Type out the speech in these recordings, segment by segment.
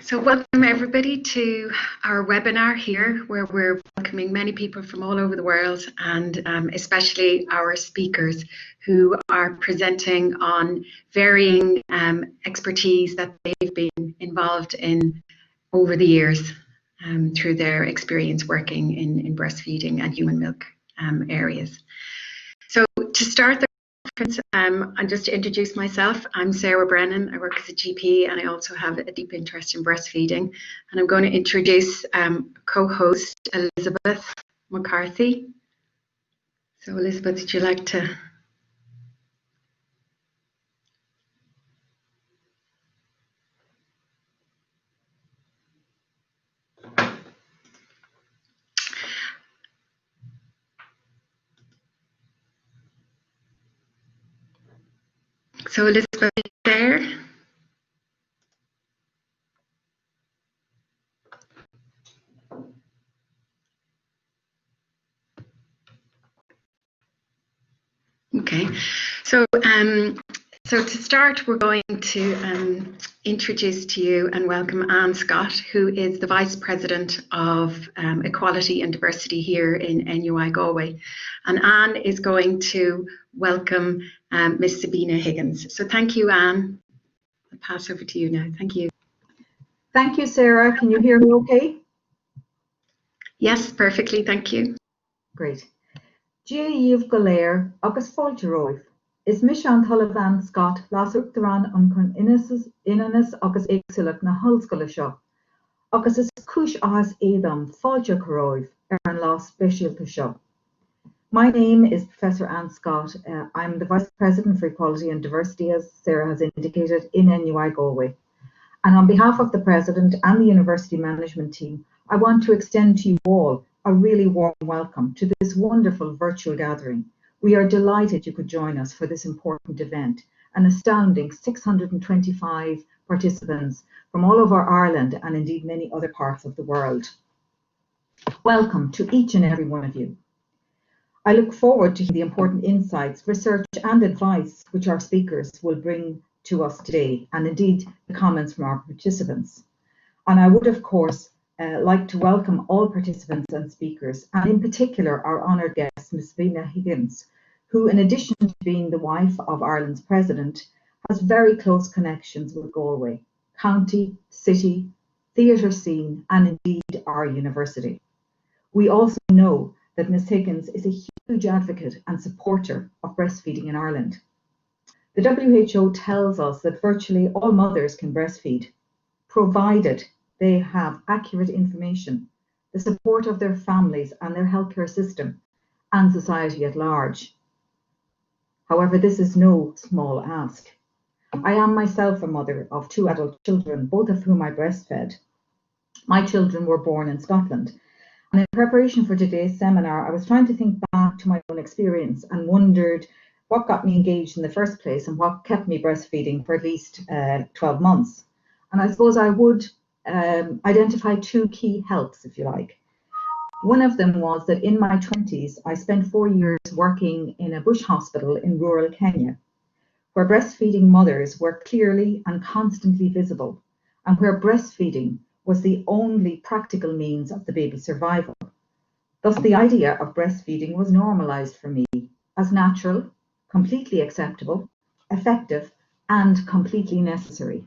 So welcome everybody to our webinar here, where we're welcoming many people from all over the world, and especially our speakers who are presenting on varying expertise that they've been involved in over the years through their experience working in breastfeeding and human milk areas. So to start the conference, and just to introduce myself, I'm Sarah Brennan. I work as a GP and I also have a deep interest in breastfeeding. And I'm going to introduce co-host Elizabeth McCarthy. So Elizabeth, would you like to? So Elizabeth, is there? Okay, so so to start, we're going to introduce to you and welcome Anne Scott, who is the Vice President of Equality and Diversity here in NUI Galway. And Anne is going to welcome Miss Sabina Higgins. So thank you, Anne. I'll pass over to you now. Thank you. Thank you, Sarah. Can you hear me okay? Yes, perfectly. Thank you. Great. Díomh go léir agus fáilte romh. Is mis an tholamh Anne Scott las uachtarán chun inanas agus éagsúlaach na hallscoile seo. Agus is cúis áthas éadam fáilte go romh an lá speisialta seo. My name is Professor Anne Scott. I'm the Vice President for Equality and Diversity, as Sarah has indicated, in NUI Galway. And on behalf of the President and the University Management Team, I want to extend to you all a really warm welcome to this wonderful virtual gathering. We are delighted you could join us for this important event, an astounding 625 participants from all over Ireland and indeed many other parts of the world. Welcome to each and every one of you. I look forward to the important insights, research and advice which our speakers will bring to us today, and indeed the comments from our participants. And I would, of course, like to welcome all participants and speakers, and in particular our honoured guest, Ms. Sabina Higgins, who, in addition to being the wife of Ireland's President, has very close connections with Galway, county, city, theatre scene, and indeed our university. We also know that Ms. Higgins is a huge advocate and supporter of breastfeeding in Ireland. The WHO tells us that virtually all mothers can breastfeed, provided they have accurate information, the support of their families and their healthcare system, and society at large. However, this is no small ask. I am myself a mother of 2 adult children, both of whom I breastfed. My children were born in Scotland, and in preparation for today's seminar, I was trying to think back to my own experience and wondered what got me engaged in the first place and what kept me breastfeeding for at least 12 months. And I suppose I would identify 2 key helps, if you like. One of them was that in my 20s, I spent 4 years working in a bush hospital in rural Kenya, where breastfeeding mothers were clearly and constantly visible, and where breastfeeding was the only practical means of the baby's survival. Thus, the idea of breastfeeding was normalized for me as natural, completely acceptable, effective, and completely necessary.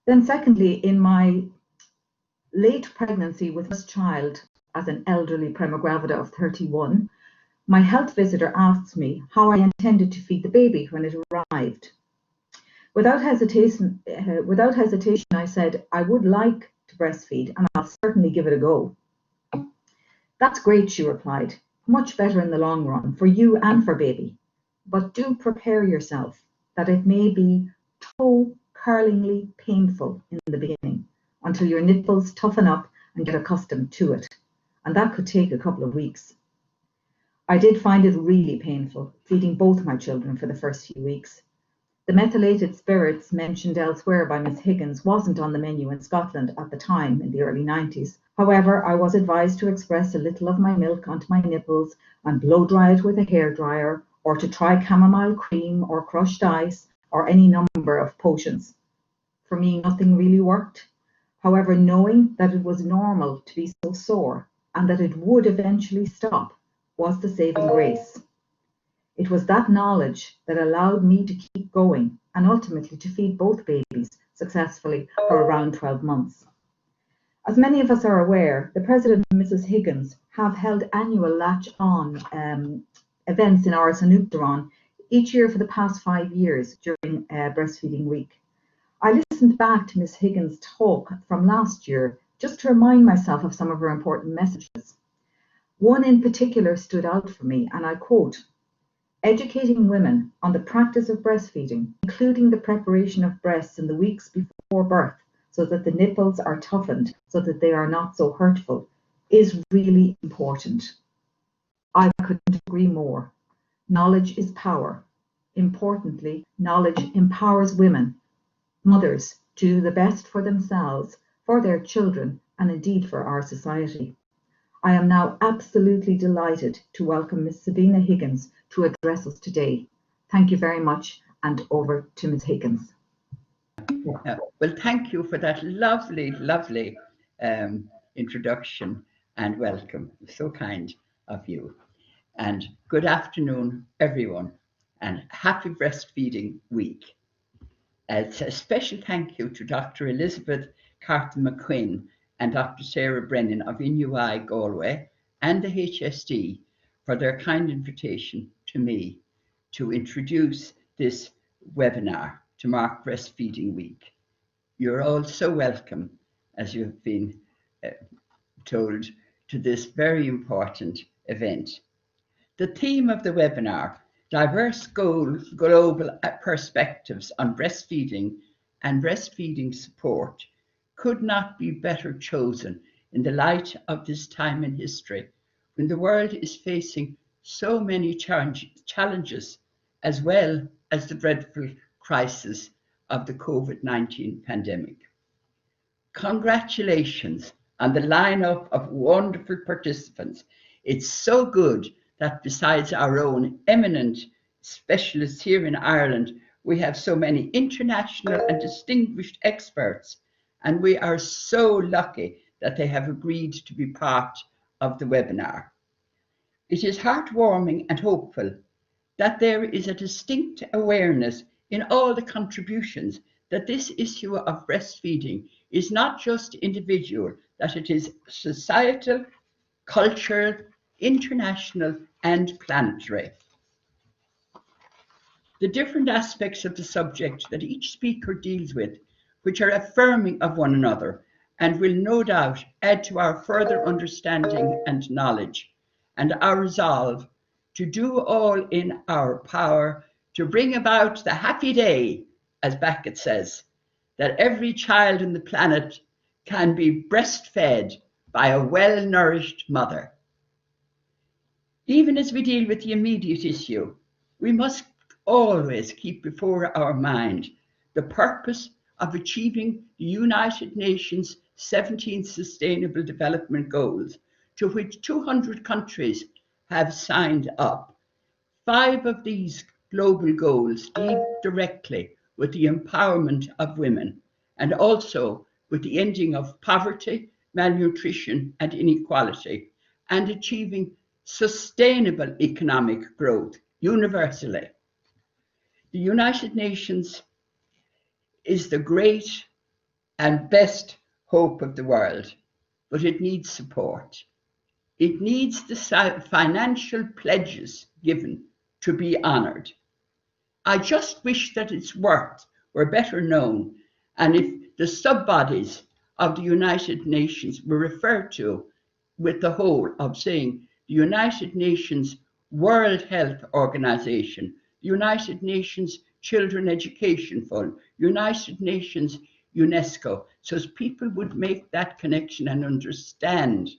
Then secondly, in my late pregnancy with this child as an elderly prima gravida of 31, my health visitor asked me how I intended to feed the baby when it arrived. Without hesitation, I said, I would like to breastfeed and I'll certainly give it a go. That's great, she replied. Much better in the long run for you and for baby. But do prepare yourself that it may be toe-curlingly painful in the beginning until your nipples toughen up and get accustomed to it. And that could take a couple of weeks. I did find it really painful, feeding both my children for the first few weeks. The methylated spirits mentioned elsewhere by Ms. Higgins wasn't on the menu in Scotland at the time in the early 90s. However, I was advised to express a little of my milk onto my nipples and blow dry it with a hairdryer, or to try chamomile cream or crushed ice or any number of potions. For me, nothing really worked. However, knowing that it was normal to be so sore and that it would eventually stop was the saving grace. It was that knowledge that allowed me to keep going and ultimately to feed both babies successfully for around 12 months. As many of us are aware, the President and Mrs. Higgins have held annual Latch On events in Áras an Uachtaráin each year for the past 5 years during Breastfeeding Week. I listened back to Ms. Higgins' talk from last year just to remind myself of some of her important messages. One in particular stood out for me, and I quote, "Educating women on the practice of breastfeeding, including the preparation of breasts in the weeks before birth, so that the nipples are toughened so that they are not so hurtful, is really important." I couldn't agree more. Knowledge is power. Importantly, knowledge empowers women, mothers, to do the best for themselves, for their children, and indeed for our society. I am now absolutely delighted to welcome Ms. Sabina Higgins to address us today. Thank you very much, and over to Ms. Higgins. Well, thank you for that lovely, lovely introduction and welcome. So kind of you. And good afternoon, everyone, and happy Breastfeeding Week. It's a special thank you to Dr. Elizabeth Carthan McQuinn and Dr. Sarah Brennan of INUI Galway and the HSD for their kind invitation to me to introduce this webinar to mark Breastfeeding Week. You're all so welcome, as you've been told, to this very important event. The theme of the webinar, Diverse Global Perspectives on Breastfeeding and Breastfeeding Support, could not be better chosen in the light of this time in history when the world is facing so many challenges, as well as the dreadful crisis of the COVID-19 pandemic. Congratulations on the lineup of wonderful participants. It's so good that besides our own eminent specialists here in Ireland, we have so many international and distinguished experts, and we are so lucky that they have agreed to be part of the webinar. It is heartwarming and hopeful that there is a distinct awareness in all the contributions that this issue of breastfeeding is not just individual, that it is societal, cultural, international, and planetary. The different aspects of the subject that each speaker deals with, which are affirming of one another, and will no doubt add to our further understanding and knowledge, and our resolve to do all in our power to bring about the happy day, as Beckett says, that every child on the planet can be breastfed by a well-nourished mother. Even as we deal with the immediate issue, we must always keep before our mind the purpose of achieving the United Nations 17 Sustainable Development Goals, to which 200 countries have signed up. 5 of these global goals deal directly with the empowerment of women and also with the ending of poverty, malnutrition, and inequality, and achieving sustainable economic growth universally. The United Nations is the great and best hope of the world, but it needs support. It needs the financial pledges given to be honoured. I just wish that its worth were better known, and if the sub-bodies of the United Nations were referred to with the whole of saying the United Nations World Health Organization, the United Nations Children Education Fund, United Nations UNESCO, so as people would make that connection and understand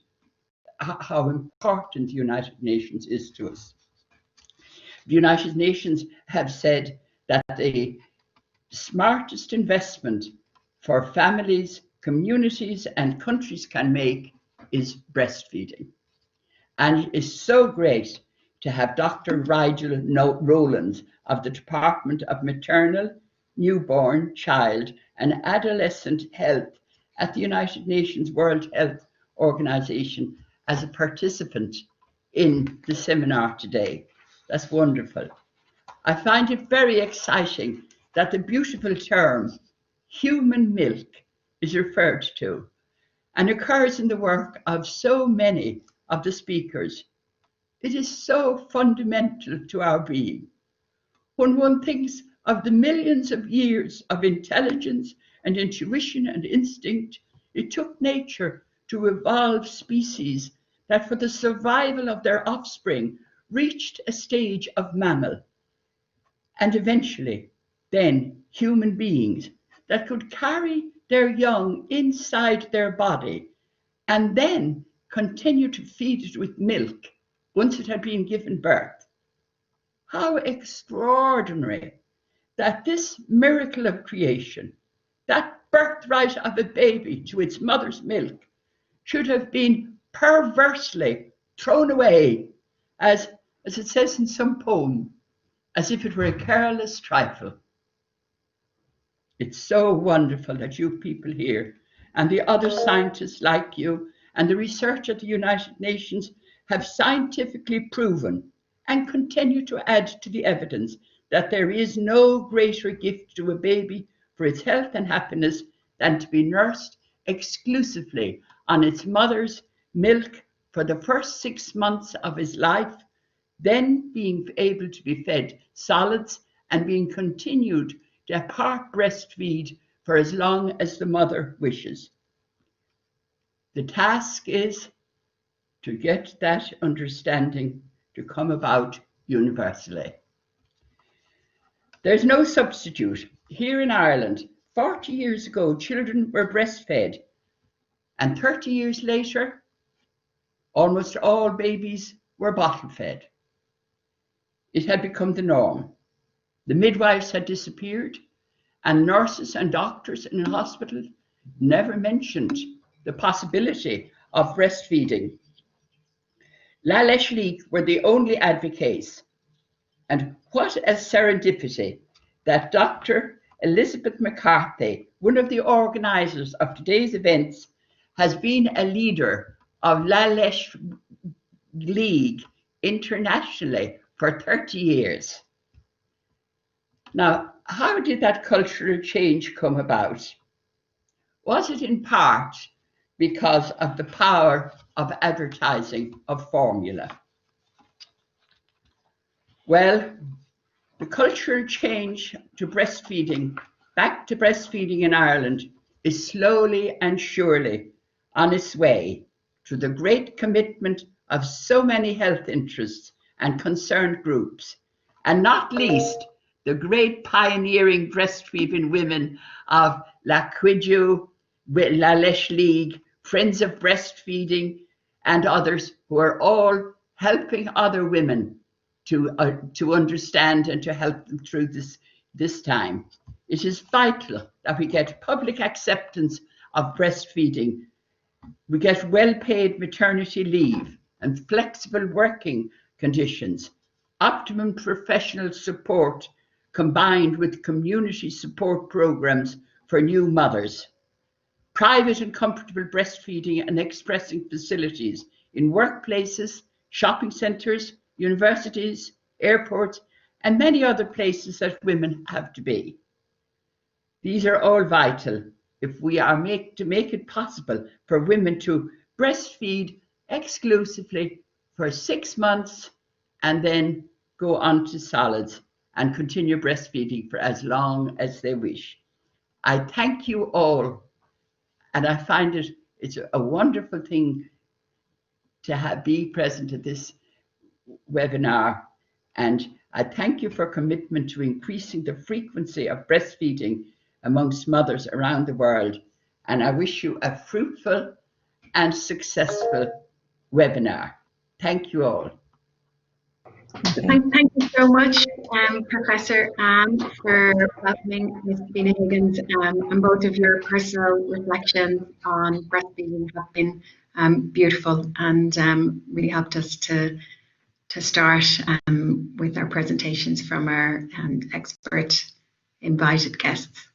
how important the United Nations is to us. The United Nations have said that the smartest investment for families, communities, and countries can make is breastfeeding. And it is so great to have Dr. Rigel Rowlands of the Department of Maternal, newborn, child, and adolescent health at the United Nations World Health Organization as a participant in the seminar today. That's wonderful. I find it very exciting that the beautiful term human milk is referred to and occurs in the work of so many of the speakers. It is so fundamental to our being. When one thinks of the millions of years of intelligence and intuition and instinct it took nature to evolve species that for the survival of their offspring reached a stage of mammal, and eventually then human beings that could carry their young inside their body and then continue to feed it with milk once it had been given birth. How extraordinary that this miracle of creation, that birthright of a baby to its mother's milk, should have been perversely thrown away as it says in some poem, as if it were a careless trifle. It's so wonderful that you people here and the other scientists like you and the research at the United Nations have scientifically proven and continue to add to the evidence that there is no greater gift to a baby for its health and happiness than to be nursed exclusively on its mother's milk for the first 6 months of his life, then being able to be fed solids and being continued to part breastfeed for as long as the mother wishes. The task is to get that understanding to come about universally. There's no substitute. Here in Ireland, 40 years ago, children were breastfed, and 30 years later, almost all babies were bottle fed. It had become the norm. The midwives had disappeared, and nurses and doctors in hospitals never mentioned the possibility of breastfeeding. La Leis League were the only advocates, and what a serendipity that Dr. Elizabeth McCarthy, one of the organisers of today's events, has been a leader of La Leis League internationally for 30 years. Now, how did that cultural change come about? Was it in part because of the power of advertising of formula? Well, the cultural change to breastfeeding, back to breastfeeding in Ireland, is slowly and surely on its way through the great commitment of so many health interests and concerned groups, and not least the great pioneering breastfeeding women of La Cuidiu, La Leis League, Friends of Breastfeeding, and others who are all helping other women to understand and to help them through this time. It is vital that we get public acceptance of breastfeeding. We get well-paid maternity leave and flexible working conditions, optimum professional support combined with community support programs for new mothers, private and comfortable breastfeeding and expressing facilities in workplaces, shopping centres, universities, airports, and many other places that women have to be. These are all vital if we are to make it possible for women to breastfeed exclusively for 6 months and then go on to solids and continue breastfeeding for as long as they wish. I thank you all, and I find it's a wonderful thing to be present at this webinar, and I thank you for commitment to increasing the frequency of breastfeeding amongst mothers around the world, and I wish you a fruitful and successful webinar. Thank you all. Thank you so much, Professor Anne, for welcoming Ms. Sabina Higgins, and both of your personal reflections on breastfeeding have been beautiful and really helped us to start with our presentations from our expert invited guests.